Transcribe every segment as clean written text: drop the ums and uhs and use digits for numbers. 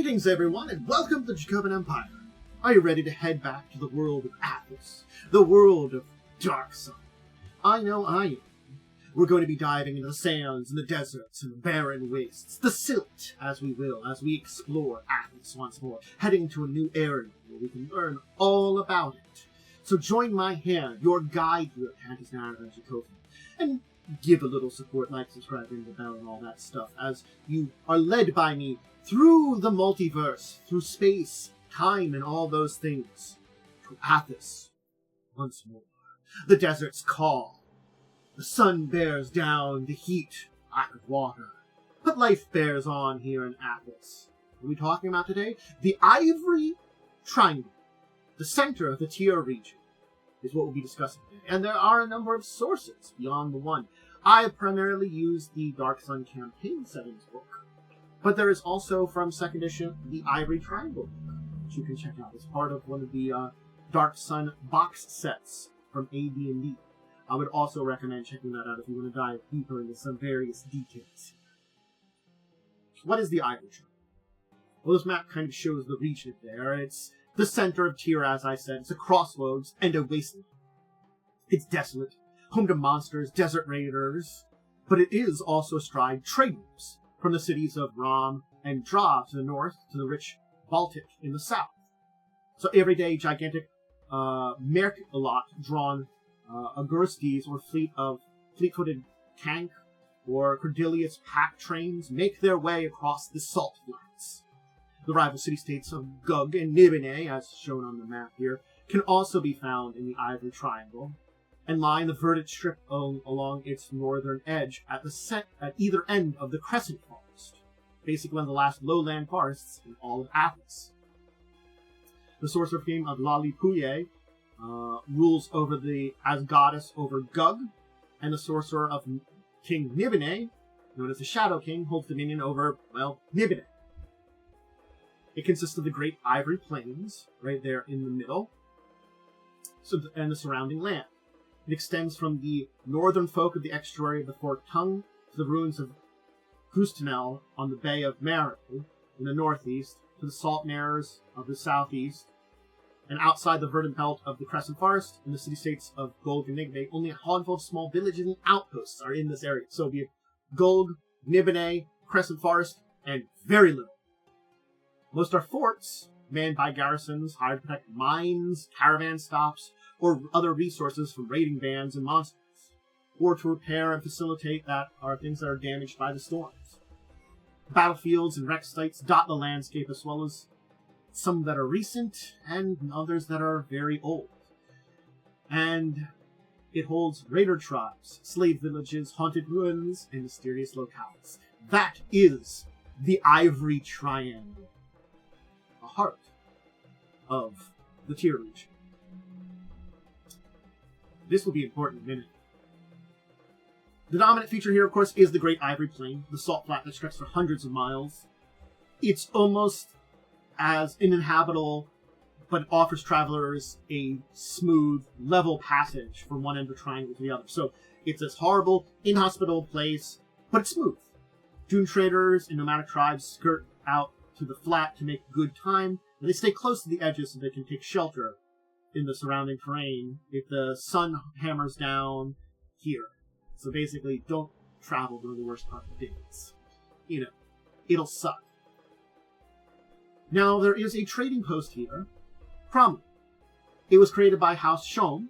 Greetings everyone, and welcome to the Dracovin Empire. Are you ready to head back to the world of Athas, the world of Dark Sun? I know I am. We're going to be diving into the sands and the deserts and the barren wastes, the silt, as we will, as we explore Athas once more, heading to a new area where we can learn all about it. So join my hand, your guide through Athas and Campaign, and give a little support, like, subscribe, ring the bell, and all that stuff, as you are led by me through the multiverse, through space, time, and all those things, to Athas once more. The deserts call. The sun bears down the heat like water. But life bears on here in Athas. What are we talking about today? The Ivory Triangle, the center of the Tyr Region, is what we'll be discussing today. And there are a number of sources beyond the one. I have primarily used the Dark Sun Campaign settings book, but there is also, from 2nd edition, the Ivory Triangle book, which you can check out as part of one of the Dark Sun box sets from AD&D. I would also recommend checking that out if you want to dive deeper into some various details. What is the Ivory Triangle? Well, this map kind of shows the region there. It's the center of Tyr, as I said. It's a crossroads and a wasteland. It's desolate, home to monsters, desert raiders, but it is also astride trade routes from the cities of Ram and Dra to the north to the rich Baltic in the south. So everyday gigantic Merk-a-lot drawn Agurstes or fleet-footed tank or Cordelius pack trains make their way across the salt flats. The rival city-states of Gug and Nibene, as shown on the map here, can also be found in the Ivory Triangle, and lie in the verdant strip along its northern edge at either end of the Crescent Forest, basically one of the last lowland forests in all of Athas. The sorcerer king of Lalipuye rules over as goddess over Gug, and the sorcerer of King Nibene, known as the Shadow King, holds dominion over, well, Nibene. It consists of the Great Ivory Plains, right there in the middle, and the surrounding land. It extends from the northern folk of the estuary of the Forked Tongue to the ruins of Gustenel on the Bay of Maru in the northeast, to the salt mares of the southeast, and outside the verdant belt of the Crescent Forest in the city-states of Golg and Nibene. Only a handful of small villages and outposts are in this area. So it'll be Golg, Nibene, Crescent Forest, and very little. Most are forts, manned by garrisons, hired to protect mines, caravan stops, or other resources from raiding bands and monsters, or to repair and facilitate things that are damaged by the storms. Battlefields and wreck sites dot the landscape, as well as some that are recent and others that are very old. And it holds raider tribes, slave villages, haunted ruins, and mysterious locales. That is the Ivory Triangle, the heart of the Tyr Region. This will be important in a minute. The dominant feature here, of course, is the Great Ivory Plain, the salt flat that stretches for hundreds of miles. It's almost as uninhabitable, but offers travelers a smooth, level passage from one end of the triangle to the other. So it's this horrible, inhospitable place, but it's smooth. Dune traders and nomadic tribes skirt out to the flat to make good time, and they stay close to the edges so they can take shelter in the surrounding terrain if the sun hammers down here. So basically, don't travel during the worst part of the days. It'll suck. Now, there is a trading post here, Cromlin. It was created by House Shom,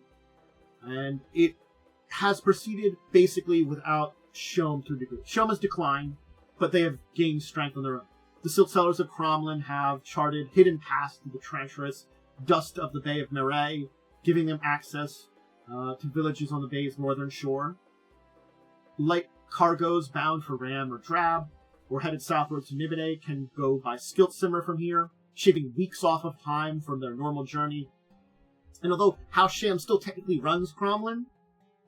and it has proceeded basically without Shom to a degree. Shom has declined, but they have gained strength on their own. The silt sellers of Cromlin have charted hidden paths through the treacherous dust of the Bay of Marais, giving them access to villages on the bay's northern shore. Light cargoes bound for Ram or Drab, or headed southward to Nibene, can go by Skiltsimmer from here, shaving weeks off of time from their normal journey. And although House Sham still technically runs Cromlin,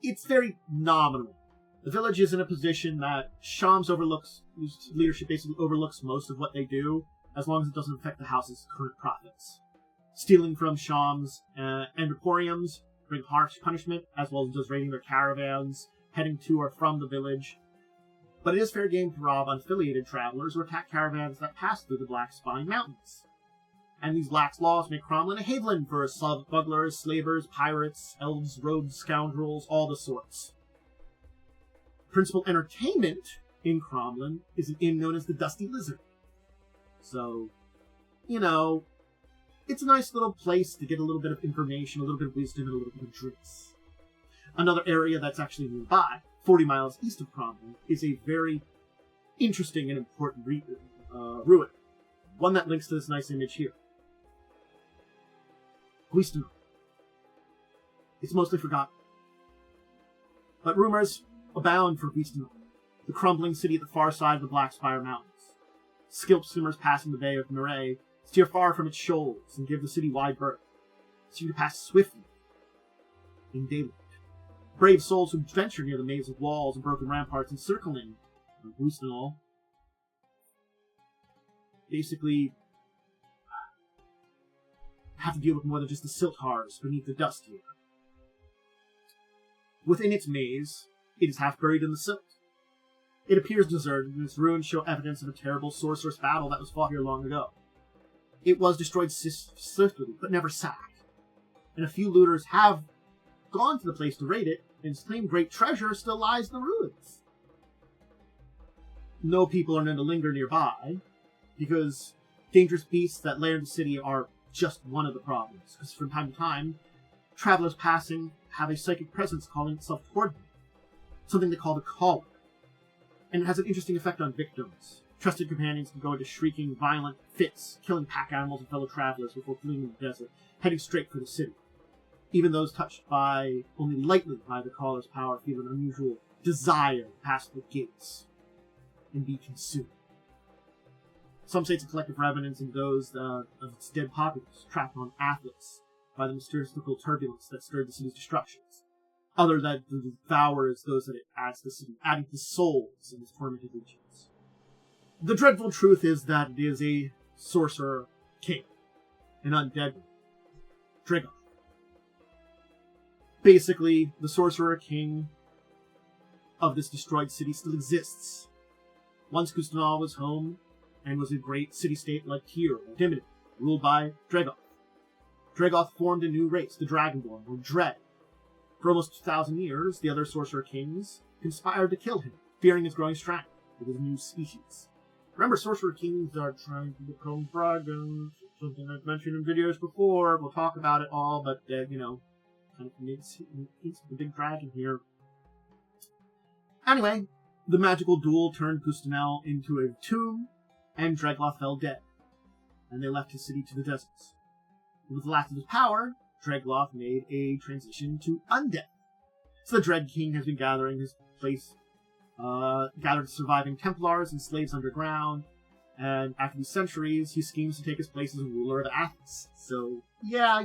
it's very nominal. The village is in a position that Sham's whose leadership basically overlooks most of what they do, as long as it doesn't affect the house's current profits. Stealing from Shams and emporiums bring harsh punishment, as well as just raiding their caravans, heading to or from the village. but it is fair game to rob unaffiliated travelers or attack caravans that pass through the Black Spine Mountains. And these lax laws make Cromlin a haven for smugglers, slavers, pirates, elves, rogues, scoundrels, all the sorts. Principal entertainment in Cromlin is an inn known as the Dusty Lizard. So, you know, it's a nice little place to get a little bit of information, a little bit of wisdom, and a little bit of drinks. Another area that's actually nearby, 40 miles east of Cromlin, is a very interesting and important ruin. One that links to this nice image here. Huistan. It's mostly forgotten. But rumors abound for Huistan, the crumbling city at the far side of the Black Spire Mountains. Skilled swimmers passing the Bay of Mireille steer far from its shoals and give the city wide berth, seem to pass swiftly in daylight. Brave souls who venture near the maze of walls and broken ramparts encircling Huistan basically have to deal with more than just the silt horrors beneath the dust here. Within its maze, it is half buried in the silt. It appears deserted, and its ruins show evidence of a terrible sorceress battle that was fought here long ago. It was destroyed swiftly, but never sacked, and a few looters have gone to the place to raid it, and claim great treasure still lies in the ruins. No people are known to linger nearby, because dangerous beasts that lair in the city are just one of the problems, because from time to time, travelers passing have a psychic presence calling itself toward them, something they call the Caller, and it has an interesting effect on victims. Trusted companions can go into shrieking, violent fits, killing pack animals and fellow travelers before fleeing the desert, heading straight for the city. Even those touched by only lightly by the Caller's power feel an unusual desire to pass the gates and be consumed. Some say it's a collective revenant in those of its dead populace, trapped on Athas by the mystical turbulence that stirred the city's destructions. Other that devours those that it adds to the city, adding to souls in its tormented regions. The dreadful truth is that it is a sorcerer king, an undead one, Dracovin. Basically, the sorcerer king of this destroyed city still exists. Once Huistan was home and was a great city-state like Tyr or Dimity, ruled by Dracovin. Dracovin formed a new race, the Dragonborn, or Dread. For almost 2,000 years, the other sorcerer kings conspired to kill him, fearing his growing strength with his new species. Remember, sorcerer kings are trying to become dragons, something I've mentioned in videos before. We'll talk about it all, but, kind of needs the big dragon here. Anyway, the magical duel turned Huistan into a tomb, and Dracovin fell dead, and they left his city to the deserts. With the lack of his power, Dracovin made a transition to undeath. So the Dread King has been gathering his place, gathered surviving Templars and slaves underground, and after these centuries, he schemes to take his place as a ruler of Athens. So, yeah,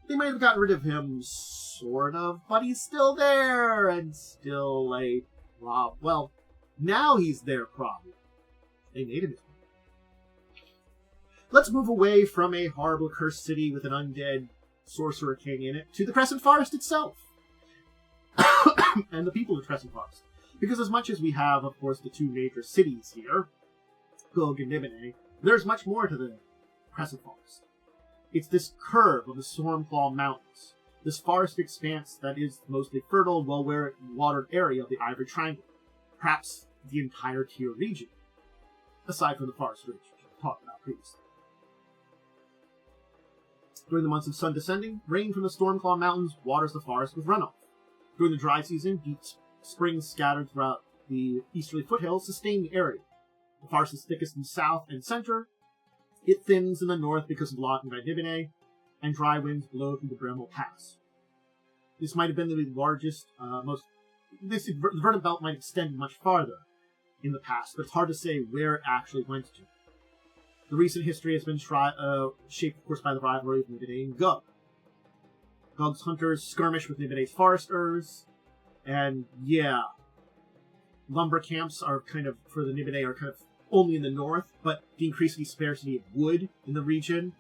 they might have gotten rid of him, sort of, but he's still there, and still a problem. Well, now he's their problem. They made him his problem. Let's move away from a horrible cursed city with an undead sorcerer king in it to the Crescent Forest itself. And the people of the Crescent Forest. Because as much as we have, of course, the two major cities here, Gog and Nibene, there's much more to the Crescent Forest. It's this curve of the Stormclaw Mountains, this forest expanse that is the mostly fertile, well-watered area of the Ivory Triangle, perhaps the entire Tyr region, aside from the Forest Ridge, which we talked about previously. During the months of sun descending, rain from the Stormclaw Mountains waters the forest with runoff. During the dry season, deep springs scattered throughout the easterly foothills sustain the area. The forest is thickest in the south and center. It thins in the north because of blocking by Nibene, and dry winds blow through the Bremel Pass. This might have been the largest, the verdant belt might extend much farther in the past, but it's hard to say where it actually went to. The recent history has been shaped, of course, by the rivalry of Nibene and Gog. Gog's hunters skirmish with Nibene's foresters, and yeah, lumber camps are for the Nibene are kind of only in the north, but the increasing scarcity of wood in the region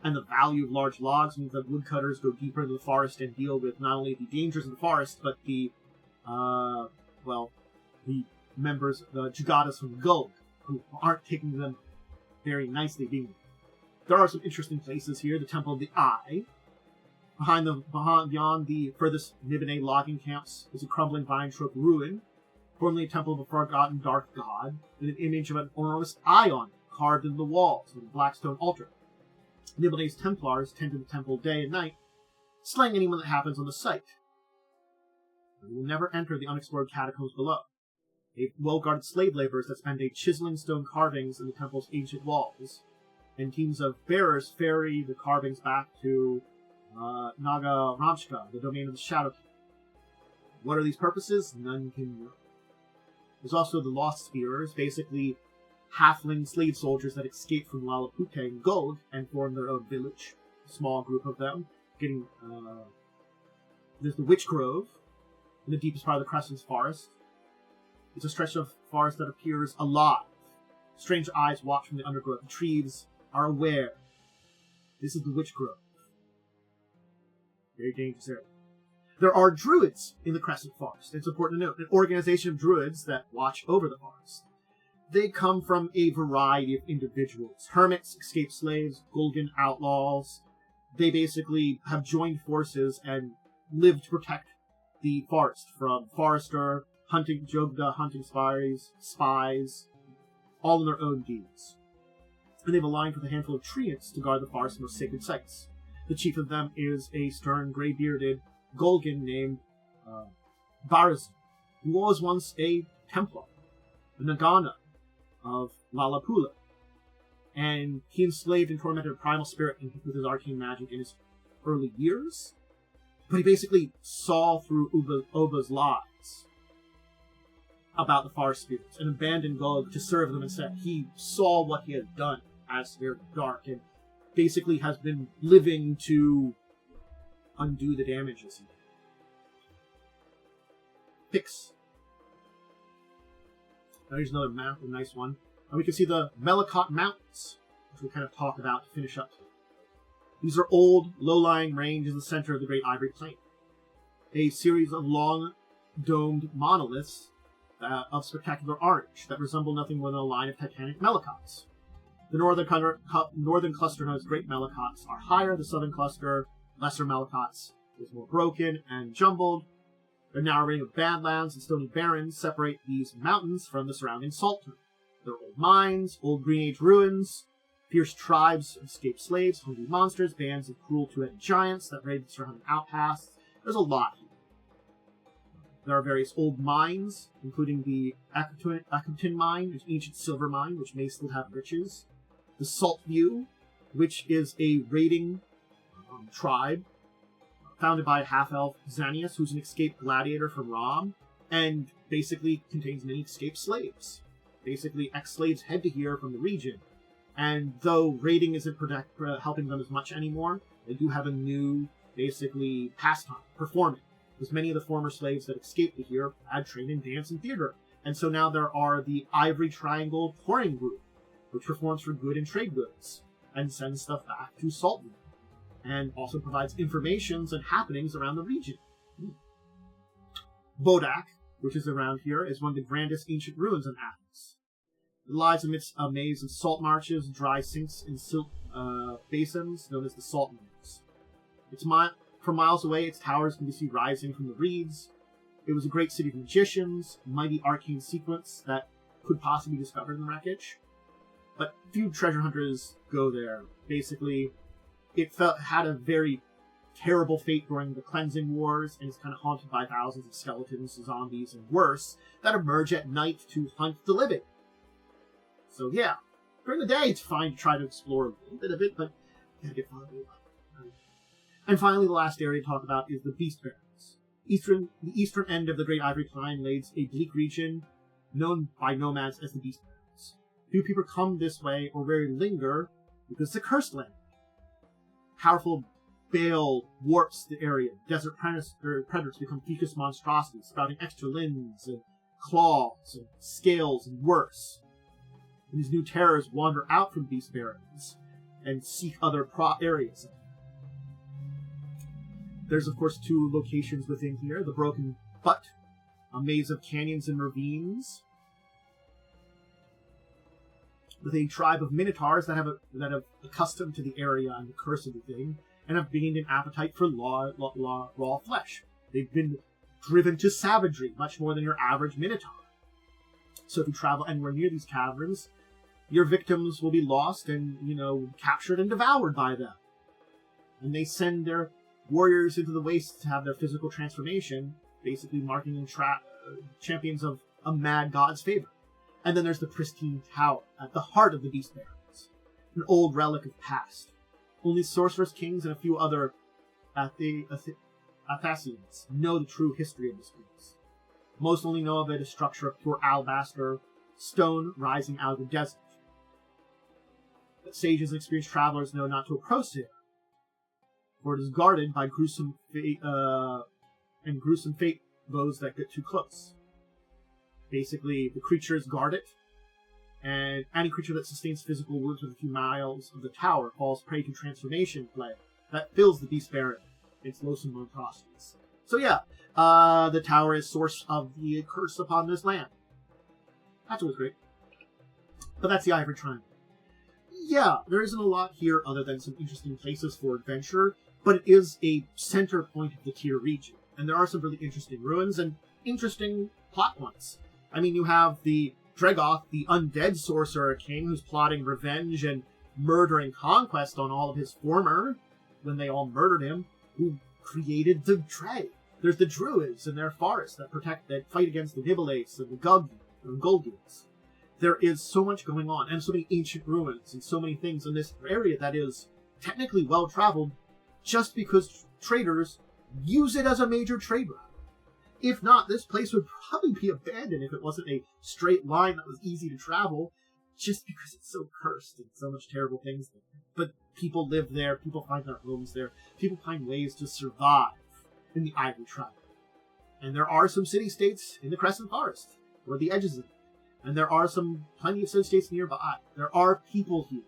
and the value of large logs means that woodcutters go deeper into the forest and deal with not only the dangers of the forest, but the the members, the Jugadas from Gulg, who aren't taking them very nicely being. There are some interesting places here. The Temple of the Eye. Beyond the furthest Nibene logging camps is a crumbling vine trope ruin, formerly a temple of a forgotten dark god, with an image of an enormous eye on it, carved into the walls with a black stone altar. Nibene's Templars tend to the temple day and night, slaying anyone that happens on the site. You will never enter the unexplored catacombs below. They have well-guarded slave laborers that spend day chiseling stone carvings in the temple's ancient walls, and teams of bearers ferry the carvings back to Naga Ramshka, the domain of the Shadow King. What are these purposes? None can know. There's also the Lost Spearers, basically halfling slave soldiers that escaped from Lalapute and Gulg and formed their own village. A small group of them. There's the Witch Grove, in the deepest part of the Crescent's forest. It's a stretch of forest that appears alive. Strange eyes watch from the undergrowth. The trees are aware. This is the Witch Grove. Very dangerous area. There are druids in the Crescent Forest. It's important to note. An organization of druids that watch over the forest. They come from a variety of individuals. Hermits, escaped slaves, Gulgan outlaws. They basically have joined forces and live to protect the forest from forester, hunting Jogda, hunting spies, all in their own deeds. And they've aligned with a handful of treants to guard the forest's most sacred sites. The chief of them is a stern, gray-bearded Gulgan named Barazin, who was once a Templar, a Nagana of Lalapula. And he enslaved and tormented a primal spirit with his arcane magic in his early years. But he basically saw through Oba's lies about the forest spirits and abandoned Gulg to serve them instead. He saw what he had done as Spirit of Dark and basically has been living to undo the damages. Picks. Now here's another map, a nice one. And we can see the Melicot Mountains, which we'll kind of talk about to finish up. These are old, low-lying ranges in the center of the Great Ivory Plain. A series of long, domed monoliths of spectacular orange that resemble nothing more than a line of titanic Melicots. The northern cluster known as Great Melicots are higher. The southern cluster, lesser Melicots, is more broken and jumbled. A narrow ring of badlands and stony barrens separate these mountains from the surrounding salt zone. There are old mines, old Green Age ruins, fierce tribes of escaped slaves, hungry monsters, bands of cruel two-headed giants that raid the surrounding outcasts. There's a lot here. There are various old mines, including the Akutin mine, an ancient silver mine, which may still have riches. The Salt View, which is a raiding tribe founded by a half-elf Xanius, who's an escaped gladiator from Rom, and basically contains many escaped slaves. Basically, ex-slaves head to here from the region, and though raiding isn't helping them as much anymore, they do have a new, basically, pastime, performing, because many of the former slaves that escaped to here had trained in dance and theater, and so now there are the Ivory Triangle touring group, which performs for good and trade goods, and sends stuff back to Saltwood, and also provides informations and happenings around the region. Bodak, which is around here, is one of the grandest ancient ruins in Athens. It lies amidst a maze of salt marshes, dry sinks, and silt basins known as the Salt Mills. From miles away, its towers can be seen rising from the reeds. It was a great city of magicians, mighty arcane sequence that could possibly be discovered in the wreckage. But few treasure hunters go there. Basically, it had a very terrible fate during the Cleansing Wars, and is kind of haunted by thousands of skeletons, zombies, and worse, that emerge at night to hunt the living. So yeah, during the day it's fine to try to explore a little bit of it, but you gotta get far away. And finally, the last area to talk about is the Beast Barrens. The eastern end of the Great Ivory Plain lays a bleak region known by nomads as the Beast Barrens. Few people come this way or rarely linger because it's a cursed land. Powerful bale warps the area. Desert predators become fecus monstrosities, sprouting extra limbs and claws and scales and worse. And these new terrors wander out from Beast Barrens and seek other areas. There's, of course, two locations within here. The Broken Butt, a maze of canyons and ravines, with a tribe of minotaurs that have accustomed to the area and the curse of the thing, and have gained an appetite for raw flesh. They've been driven to savagery, much more than your average minotaur. So if you travel anywhere near these caverns, your victims will be lost and, captured and devoured by them. And they send their warriors into the wastes to have their physical transformation, basically marking them champions of a mad god's favor. And then there's the pristine tower at the heart of the Beast Barrens, an old relic of past. Only sorceress kings and a few other Athasians know the true history of this place. Most only know of it as a structure of pure alabaster stone rising out of the desert. But sages and experienced travelers know not to approach it, for it is guarded by gruesome fate those that get too close. Basically, the creatures guard it, and any creature that sustains physical wounds within a few miles of the tower falls prey to transformation play that fills the Beast Barren. Its loathsome monstrosities. So yeah, the tower is source of the curse upon this land. That's always great. But that's the Ivory Triangle. Yeah, there isn't a lot here other than some interesting places for adventure, but it is a center point of the Tyr region, and there are some really interesting ruins and interesting plot points. I mean, you have the Dragoth, the undead sorcerer king, who's plotting revenge and murder and conquest on all of his former, when they all murdered him, who created the Dre. There's the Druids in their forests that fight against the Nibelates and the Gulgians. There is so much going on, and so many ancient ruins, and so many things in this area that is technically well-traveled, just because traders use it as a major trade route. If not, this place would probably be abandoned if it wasn't a straight line that was easy to travel, just because it's so cursed and so much terrible things there. But people live there, people find their homes there, people find ways to survive in the Ivory Triangle. And there are some city-states in the Crescent Forest, or the edges of it. And there are plenty of city-states nearby. There are people here.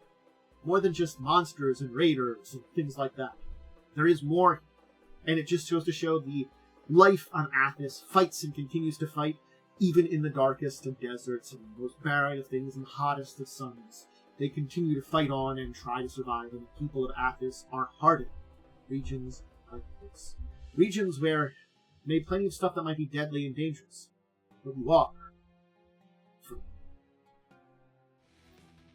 More than just monsters and raiders and things like that. There is more. And it just goes to show the life on Athas fights and continues to fight, even in the darkest of deserts and the most barren of things and hottest of suns. They continue to fight on and try to survive, and the people of Athas are hardened. Regions like this. Regions where made plenty of stuff that might be deadly and dangerous. But you are free.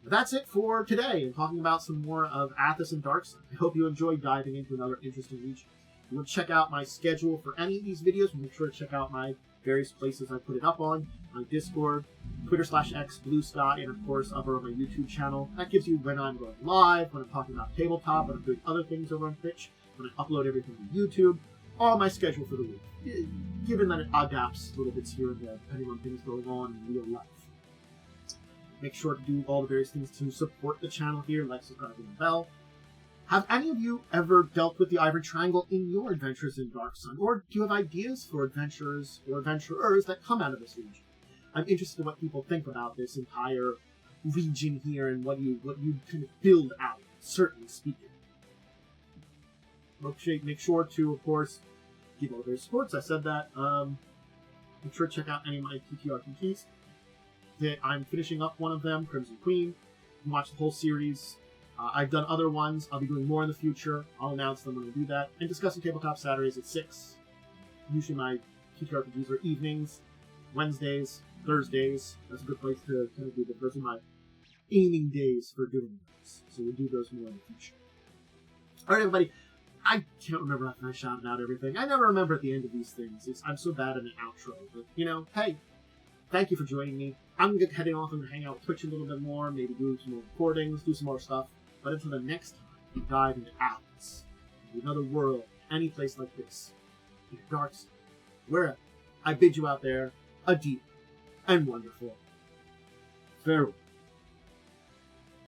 But that's it for today, and talking about some more of Athas and Dark Sun. I hope you enjoyed diving into another interesting region. If you want to check out my schedule for any of these videos, make sure to check out my various places I put it up on, my Discord, Twitter/X, Blue Sky, and of course over on my YouTube channel. That gives you when I'm going live, when I'm talking about tabletop, when I'm doing other things over on Twitch, when I upload everything to YouTube, all my schedule for the week, given that it adapts little bits here and there, depending on things going on in real life. Make sure to do all the various things to support the channel here, like, subscribe, and the bell. Have any of you ever dealt with the Ivory Triangle in your adventures in Dark Sun? Or do you have ideas for adventurers or adventurers that come out of this region? I'm interested in what people think about this entire region here and what you kind of build out, certainly speaking. Make sure to, of course, give all their supports. I said that. Make sure to check out any of my TTRPGs. I'm finishing up one of them, Crimson Queen. You can watch the whole series. I've done other ones. I'll be doing more in the future. I'll announce them when I do that. And discussing Tabletop Saturdays at 6. Usually my TTRPGs are evenings, Wednesdays, Thursdays. That's a good place to kind of do that. Those are my aiming days for doing those. So we'll do those more in the future. Alright, everybody. I can't remember if I shouted out everything. I never remember at the end of these things. I'm so bad at an outro. But, hey, thank you for joining me. I'm heading off and hang out with Twitch a little bit more, maybe do some more recordings, do some more stuff. But until the next time, we dive into Athas, into another world, any place like this, in Dark Sun, wherever, I bid you out there a deep and wonderful farewell.